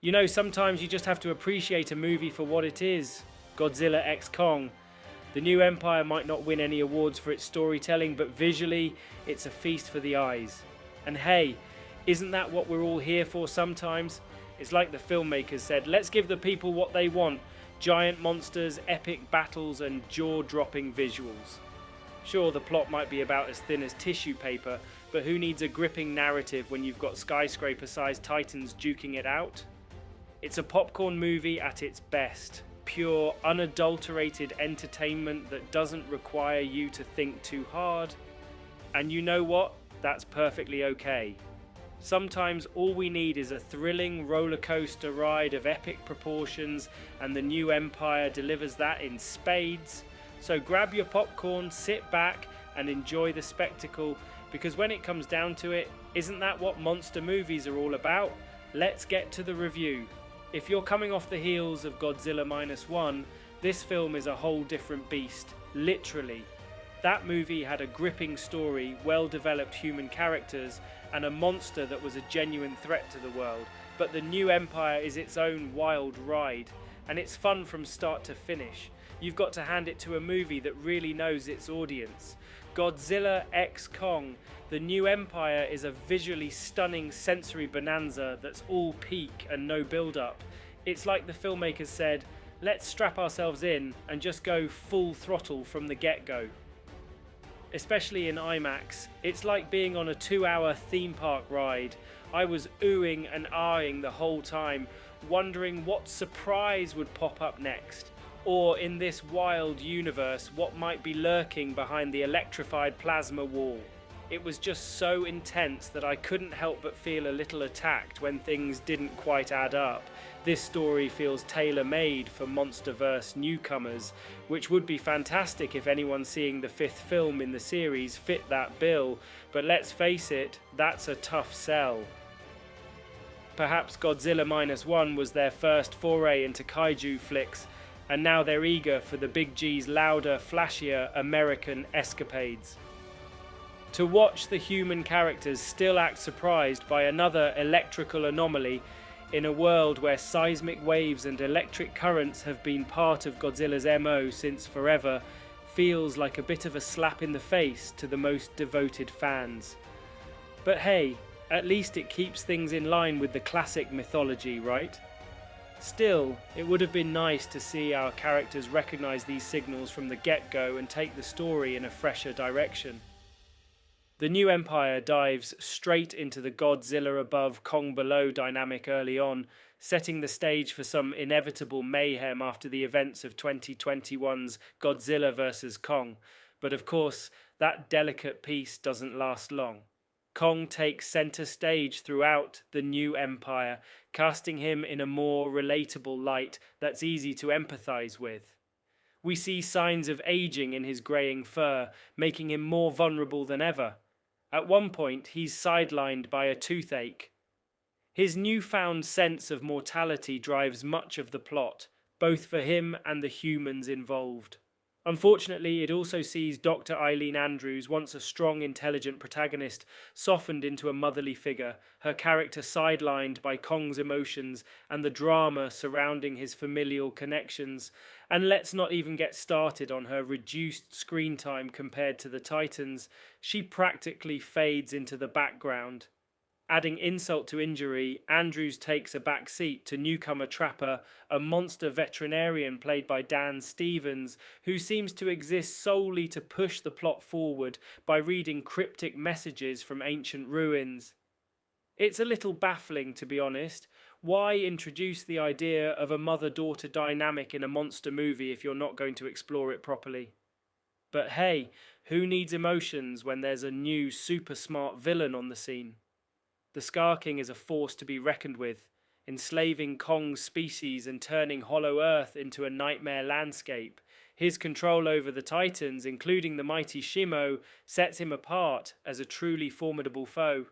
You know, sometimes you just have to appreciate a movie for what it is. Godzilla X Kong. The new empire might not win any awards for its storytelling, but visually, it's a feast for the eyes. And hey, isn't that what we're all here for sometimes? It's like the filmmakers said, let's give the people what they want. Giant monsters, epic battles, and jaw-dropping visuals. Sure, the plot might be about as thin as tissue paper, but who needs a gripping narrative when you've got skyscraper-sized titans duking it out? It's a popcorn movie at its best. Pure, unadulterated entertainment that doesn't require you to think too hard. And you know what? That's perfectly okay. Sometimes all we need is a thrilling roller coaster ride of epic proportions, and the new empire delivers that in spades. So grab your popcorn, sit back, and enjoy the spectacle, because when it comes down to it, isn't that what monster movies are all about? Let's get to the review. If you're coming off the heels of Godzilla -1, this film is a whole different beast, literally. That movie had a gripping story, well-developed human characters, and a monster that was a genuine threat to the world. But the new empire is its own wild ride, and it's fun from start to finish. You've got to hand it to a movie that really knows its audience. Godzilla X Kong, the new empire, is a visually stunning sensory bonanza that's all peak and no build-up. It's like the filmmakers said, let's strap ourselves in and just go full throttle from the get-go. Especially in IMAX, it's like being on a 2-hour theme park ride. I was oohing and ahhing the whole time, wondering what surprise would pop up next. Or in this wild universe, what might be lurking behind the electrified plasma wall. It was just so intense that I couldn't help but feel a little attacked when things didn't quite add up. This story feels tailor-made for MonsterVerse newcomers, which would be fantastic if anyone seeing the 5th film in the series fit that bill, but let's face it, that's a tough sell. Perhaps Godzilla -1 was their first foray into kaiju flicks, and now they're eager for the Big G's louder, flashier American escapades. To watch the human characters still act surprised by another electrical anomaly in a world where seismic waves and electric currents have been part of Godzilla's MO since forever feels like a bit of a slap in the face to the most devoted fans. But hey, at least it keeps things in line with the classic mythology, right? Still, it would have been nice to see our characters recognize these signals from the get-go and take the story in a fresher direction. The new empire dives straight into the Godzilla above, Kong below dynamic early on, setting the stage for some inevitable mayhem after the events of 2021's Godzilla vs. Kong. But of course, that delicate peace doesn't last long. Kong takes center stage throughout the new empire, casting him in a more relatable light that's easy to empathize with. We see signs of aging in his greying fur, making him more vulnerable than ever. At one point, he's sidelined by a toothache. His newfound sense of mortality drives much of the plot, both for him and the humans involved. Unfortunately, it also sees Dr. Eileen Andrews, once a strong, intelligent protagonist, softened into a motherly figure, her character sidelined by Kong's emotions and the drama surrounding his familial connections. And let's not even get started on her reduced screen time compared to the Titans. She practically fades into the background. Adding insult to injury, Andrews takes a back seat to newcomer Trapper, a monster veterinarian played by Dan Stevens, who seems to exist solely to push the plot forward by reading cryptic messages from ancient ruins. It's a little baffling, to be honest. Why introduce the idea of a mother-daughter dynamic in a monster movie if you're not going to explore it properly? But hey, who needs emotions when there's a new super smart villain on the scene? The Scar King is a force to be reckoned with, enslaving Kong's species and turning Hollow Earth into a nightmare landscape. His control over the Titans, including the mighty Shimo, sets him apart as a truly formidable foe.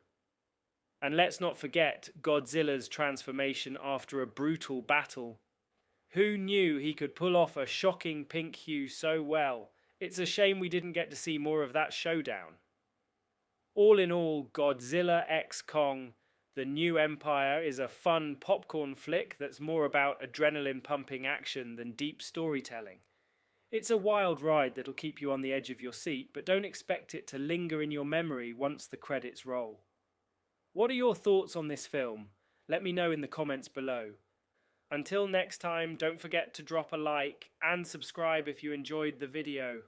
And let's not forget Godzilla's transformation after a brutal battle. Who knew he could pull off a shocking pink hue so well? It's a shame we didn't get to see more of that showdown. All in all, Godzilla X Kong, The New Empire is a fun popcorn flick that's more about adrenaline pumping action than deep storytelling. It's a wild ride that'll keep you on the edge of your seat, but don't expect it to linger in your memory once the credits roll. What are your thoughts on this film? Let me know in the comments below. Until next time, don't forget to drop a like and subscribe if you enjoyed the video.